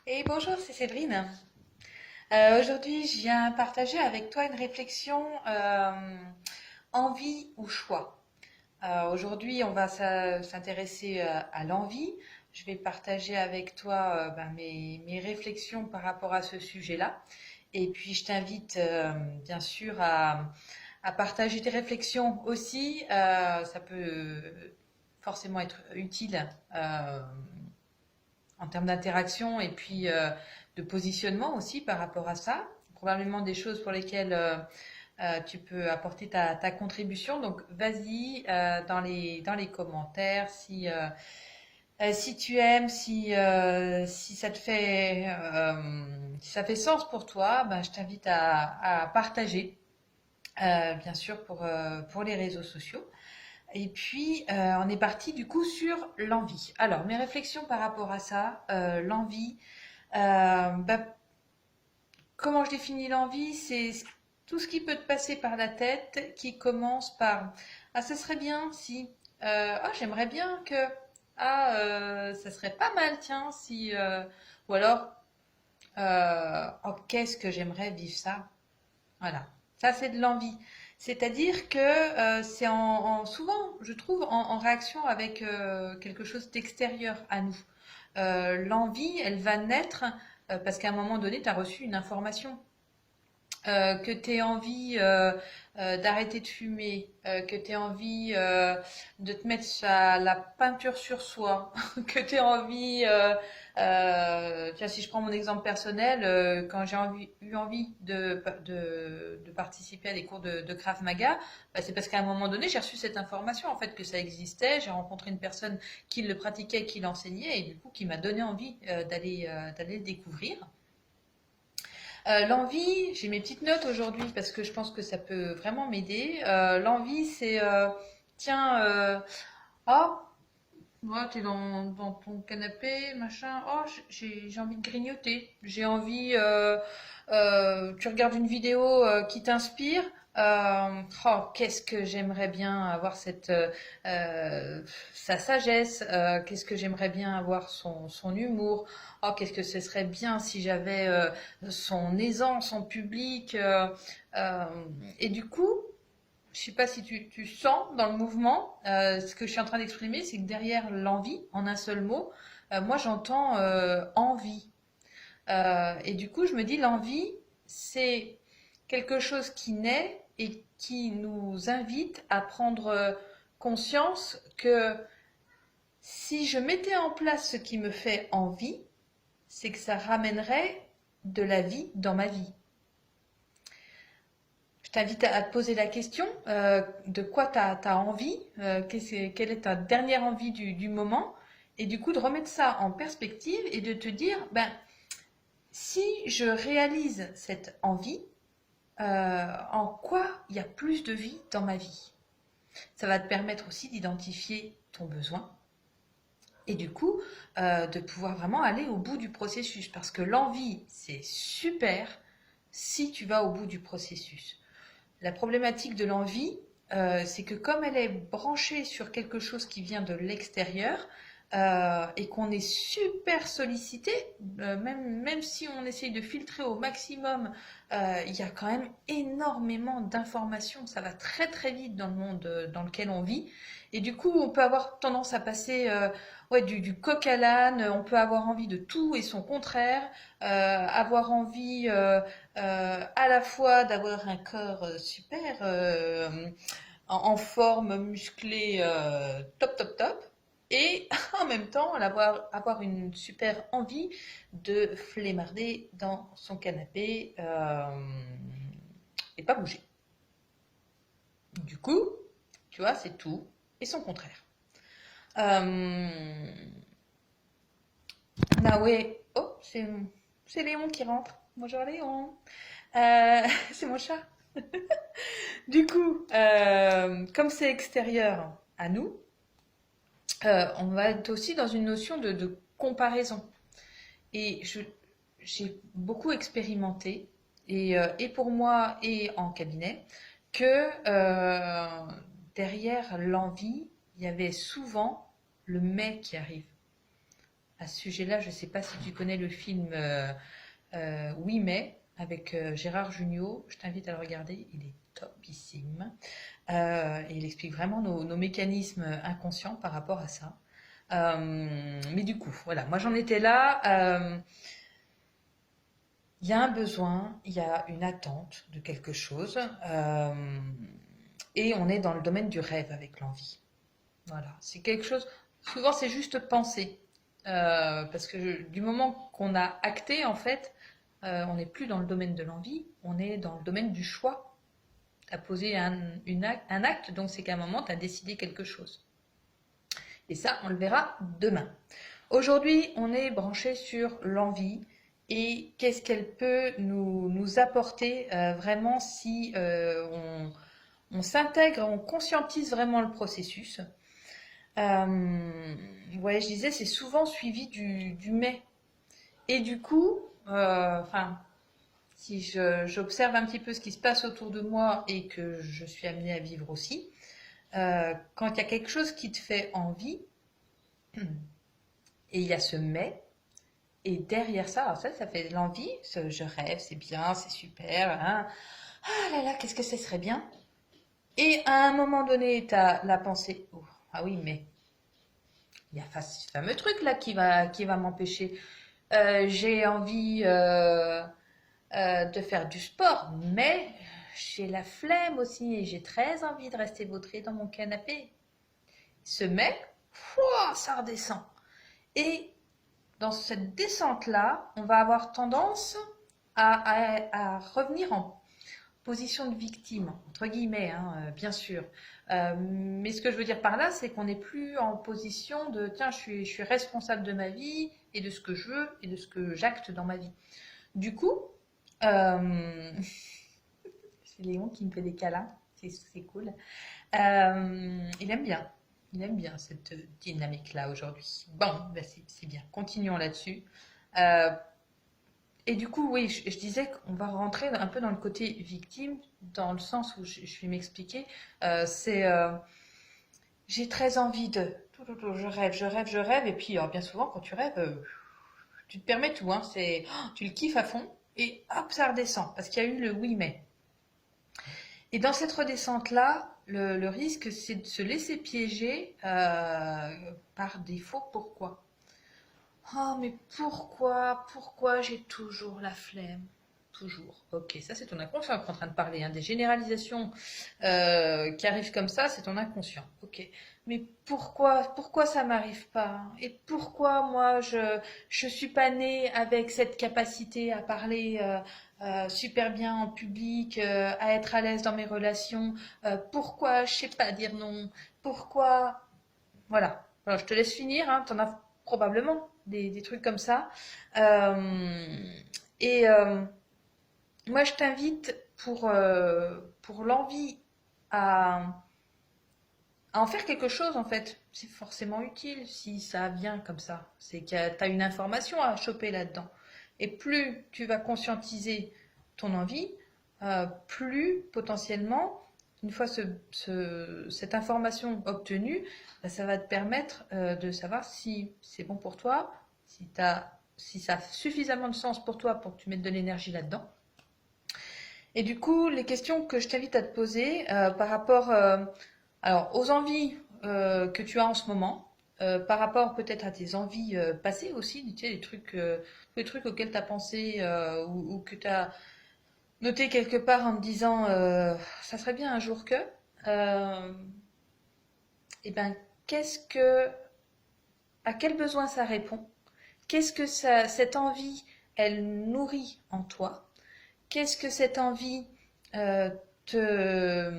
Et bonjour, c'est Séverine. Aujourd'hui, je viens partager avec toi une réflexion envie ou choix. Aujourd'hui, on va s'intéresser à l'envie. Je vais partager avec toi mes réflexions par rapport à ce sujet-là. Et puis, je t'invite bien sûr à partager tes réflexions aussi. Ça peut forcément être utile en termes d'interaction et puis de positionnement aussi par rapport à ça. Probablement des choses pour lesquelles tu peux apporter ta contribution. Donc vas-y dans les commentaires si tu aimes, si ça te fait, si ça fait sens pour toi, ben, je t'invite à partager, bien sûr, pour les réseaux sociaux. Et puis, on est parti du coup sur l'envie. Alors, mes réflexions par rapport à ça, l'envie, bah, comment je définis l'envie? C'est tout ce qui peut te passer par la tête qui commence par ah, ça serait bien si, ah, j'aimerais bien que, ah, ça serait pas mal, tiens, si, ou alors, oh, qu'est-ce que j'aimerais vivre ça? Voilà, ça c'est de l'envie. C'est-à-dire que c'est souvent, je trouve, en réaction avec quelque chose d'extérieur à nous. L'envie, elle va naître parce qu'à un moment donné, tu as reçu une information. Que tu aies envie d'arrêter de fumer, que tu aies envie de te mettre la peinture sur soi, que tu aies envie, tiens, si je prends mon exemple personnel, quand eu envie de participer à des cours de Krav Maga, bah, c'est parce qu'à un moment donné, j'ai reçu cette information, en fait, que ça existait, j'ai rencontré une personne qui le pratiquait, qui l'enseignait, et du coup, qui m'a donné envie d'aller le découvrir. L'envie, j'ai mes petites notes aujourd'hui parce que je pense que ça peut vraiment m'aider. L'envie, c'est tiens, oh, moi, t'es dans ton canapé, machin, oh, j'ai envie de grignoter. J'ai envie, tu regardes une vidéo qui t'inspire. Oh, qu'est-ce que j'aimerais bien avoir euh, sa sagesse, qu'est-ce que j'aimerais bien avoir son humour. Oh, qu'est-ce que ce serait bien si j'avais son aisance en public. Euh, et du coup, je sais pas si tu sens dans le mouvement, ce que je suis en train d'exprimer, c'est que derrière l'envie, en un seul mot, moi j'entends envie. Et du coup, je me dis l'envie, c'est quelque chose qui naît et qui nous invite à prendre conscience que si je mettais en place ce qui me fait envie, c'est que ça ramènerait de la vie dans ma vie. Je t'invite à te poser la question de quoi tu as envie, quelle est ta dernière envie du moment, et du coup de remettre ça en perspective et de te dire, ben, si je réalise cette envie, en quoi il y a plus de vie dans ma vie. Ça va te permettre aussi d'identifier ton besoin et du coup de pouvoir vraiment aller au bout du processus, parce que l'envie, c'est super si tu vas au bout du processus. La problématique de l'envie, c'est que comme elle est branchée sur quelque chose qui vient de l'extérieur et qu'on est super sollicité, même si on essaye de filtrer au maximum, il y a quand même énormément d'informations. Ça va très très vite dans le monde dans lequel on vit. Et du coup, on peut avoir tendance à passer ouais, du coq à l'âne, on peut avoir envie de tout et son contraire, avoir envie à la fois d'avoir un corps super en forme musclée top top top et en même temps avoir une super envie de flémarder dans son canapé et pas bouger. Du coup, tu vois, c'est tout et son contraire. Euh, Naoué, oh, c'est Léon qui rentre. Bonjour Léon. C'est mon chat. Du coup, comme c'est extérieur à nous, on va être aussi dans une notion de comparaison. Et j'ai beaucoup expérimenté, et pour moi et en cabinet, que derrière l'envie, il y avait souvent le mais qui arrive. à ce sujet-là. Je ne sais pas si tu connais le film Oui mais avec Gérard Jugnot. Je t'invite à le regarder, il est topissime. Et il explique vraiment nos mécanismes inconscients par rapport à ça. Mais du coup, voilà, moi j'en étais là. Il y a un besoin, il y a une attente de quelque chose, et on est dans le domaine du rêve avec l'envie. Voilà, c'est quelque chose. Souvent, c'est juste penser, parce que du moment qu'on a acté, en fait, on n'est plus dans le domaine de l'envie, on est dans le domaine du choix. Tu as posé un acte, donc c'est qu'à un moment, tu as décidé quelque chose. Et ça, on le verra demain. Aujourd'hui, on est branché sur l'envie et qu'est-ce qu'elle peut nous apporter vraiment si on s'intègre, on conscientise vraiment le processus. Ouais, je disais, c'est souvent suivi du mais. Et du coup, si j'observe un petit peu ce qui se passe autour de moi et que je suis amenée à vivre aussi, quand il y a quelque chose qui te fait envie, et il y a ce mais, et derrière ça, alors ça fait l'envie, je rêve, c'est bien, c'est super, hein. Ah là là, qu'est-ce que ce serait bien. Et à un moment donné, tu as la pensée, oh, ah oui, mais il y a ce fameux truc là qui va m'empêcher. J'ai envie de faire du sport, mais j'ai la flemme aussi et j'ai très envie de rester vautrée dans mon canapé. Ce mais, ça redescend. Et dans cette descente-là, on va avoir tendance à revenir en position de victime, entre guillemets, hein, bien sûr. Mais ce que je veux dire par là, c'est qu'on n'est plus en position de tiens, je suis responsable de ma vie et de ce que je veux et de ce que j'acte dans ma vie. Du coup, c'est Léon qui me fait des câlins, c'est cool. Il aime bien. Il aime bien cette dynamique-là aujourd'hui. Bon, ben c'est bien. Continuons là-dessus. Et du coup, oui, je disais qu'on va rentrer un peu dans le côté victime, dans le sens où je vais m'expliquer. J'ai très envie de. Je rêve, je rêve, je rêve. Et puis, bien souvent, quand tu rêves, tu te permets tout. Hein, tu le kiffes à fond. Et hop, ça redescend. Parce qu'il y a eu le oui, mais. Et dans cette redescente-là, le risque, c'est de se laisser piéger par défaut. Pourquoi? Oh, mais pourquoi j'ai toujours la flemme? Toujours. Ok, ça c'est ton inconscient qui est en train de parler. Hein. Des généralisations qui arrivent comme ça, c'est ton inconscient. Ok. Mais pourquoi ça m'arrive pas? Et pourquoi moi je suis pas née avec cette capacité à parler super bien en public, à être à l'aise dans mes relations? Pourquoi je sais pas dire non? Pourquoi? Voilà. Alors, je te laisse finir, hein. T'en as probablement des trucs comme ça. Euh, et moi, je t'invite pour l'envie à, à en faire quelque chose, en fait. C'est forcément utile si ça vient comme ça. C'est que tu as une information à choper là-dedans. Et plus tu vas conscientiser ton envie, plus potentiellement, une fois cette information obtenue, bah, ça va te permettre de savoir si c'est bon pour toi, si ça a suffisamment de sens pour toi pour que tu mettes de l'énergie là-dedans. Et du coup, les questions que je t'invite à te poser par rapport alors, aux envies que tu as en ce moment, par rapport peut-être à tes envies passées aussi, tu sais, les trucs auxquels tu as pensé ou que tu as noté quelque part en te disant ça serait bien un jour que, et ben, à quel besoin ça répond? Qu'est-ce que cette envie, elle nourrit en toi? Qu'est-ce que cette envie euh, te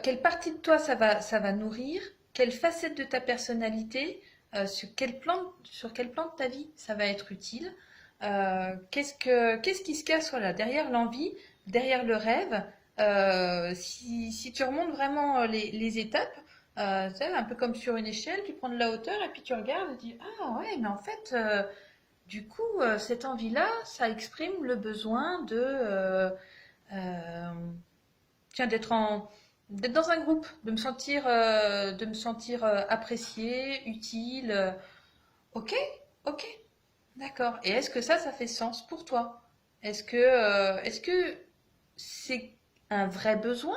quelle partie de toi ça va nourrir? Quelle facette de ta personnalité? Sur quel plan de ta vie ça va être utile? Qu'est-ce qui se cache voilà, derrière l'envie, derrière le rêve? Si tu remontes vraiment les étapes, tu sais, un peu comme sur une échelle, tu prends de la hauteur et puis tu regardes et tu dis, ah ouais, mais en fait, du coup, cette envie-là, ça exprime le besoin de, euh, tiens, d'être dans un groupe, de me sentir appréciée, utile. Ok, ok, d'accord. Et est-ce que ça fait sens pour toi? Est-ce que c'est un vrai besoin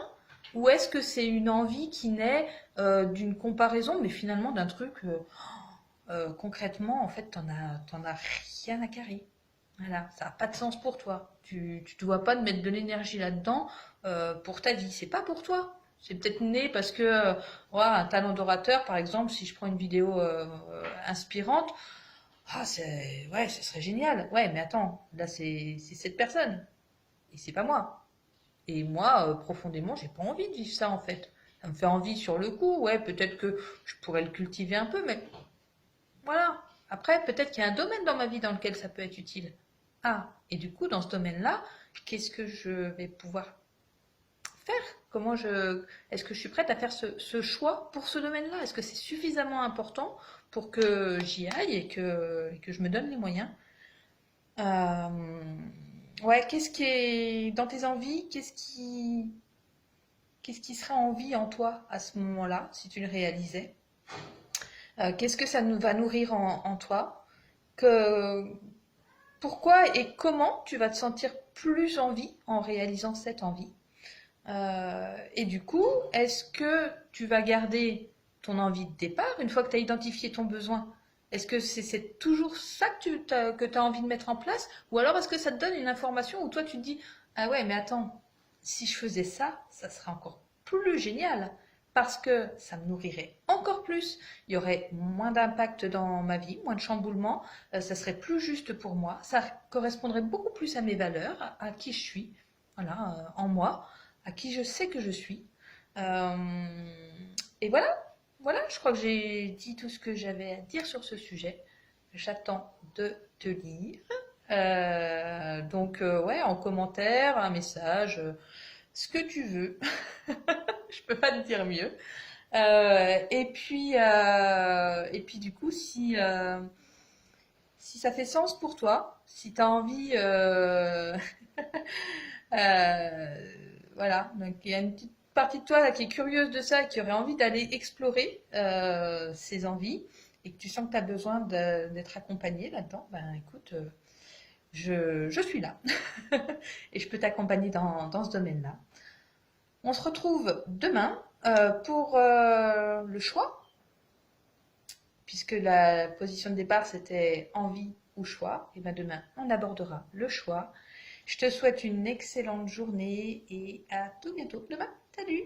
ou est-ce que c'est une envie qui naît d'une comparaison, mais finalement d'un truc concrètement, en fait, t'en as rien à carrer. Voilà, ça n'a pas de sens pour toi. Tu ne dois pas te mettre de l'énergie là-dedans pour ta vie. C'est pas pour toi. C'est peut-être né parce que ouais, un talent d'orateur, par exemple, si je prends une vidéo inspirante, ah, ouais, ce serait génial. Ouais, mais attends, là, c'est cette personne et c'est pas moi. Et moi, profondément, j'ai pas envie de vivre ça en fait. Ça me fait envie sur le coup, ouais, peut-être que je pourrais le cultiver un peu, mais voilà. Après, peut-être qu'il y a un domaine dans ma vie dans lequel ça peut être utile. Ah, et du coup, dans ce domaine-là, qu'est-ce que je vais pouvoir faire? Est-ce que je suis prête à faire ce choix pour ce domaine-là? Est-ce que c'est suffisamment important pour que j'y aille et que je me donne les moyens? Euh, ouais, qu'est-ce qui est dans tes envies? Qu'est-ce qui serait en vie en toi à ce moment-là, si tu le réalisais? Qu'est-ce que ça nous va nourrir en toi? Que, pourquoi et comment tu vas te sentir plus en vie en réalisant cette envie? Et du coup, est-ce que tu vas garder ton envie de départ une fois que tu as identifié ton besoin? Est-ce que c'est toujours ça que tu as envie de mettre en place? Ou alors est-ce que ça te donne une information où toi tu te dis, ah ouais, mais attends, si je faisais ça, ça serait encore plus génial parce que ça me nourrirait encore plus, il y aurait moins d'impact dans ma vie, moins de chamboulements, ça serait plus juste pour moi, ça correspondrait beaucoup plus à mes valeurs, à qui je suis, voilà, en moi, à qui je sais que je suis. Euh, et voilà, voilà, je crois que j'ai dit tout ce que j'avais à dire sur ce sujet. J'attends de te lire. Donc, ouais, en commentaire, un message, ce que tu veux. Je peux pas te dire mieux. Et puis du coup, si ça fait sens pour toi, si tu as envie, euh, voilà, donc il y a une petite partie de toi là, qui est curieuse de ça, qui aurait envie d'aller explorer ses envies, et que tu sens que tu as besoin d'être accompagné là-dedans, ben écoute, je suis là, et je peux t'accompagner dans ce domaine-là. On se retrouve demain pour le choix, puisque la position de départ c'était envie ou choix. Et bien demain, on abordera le choix. Je te souhaite une excellente journée et à tout bientôt demain. Salut!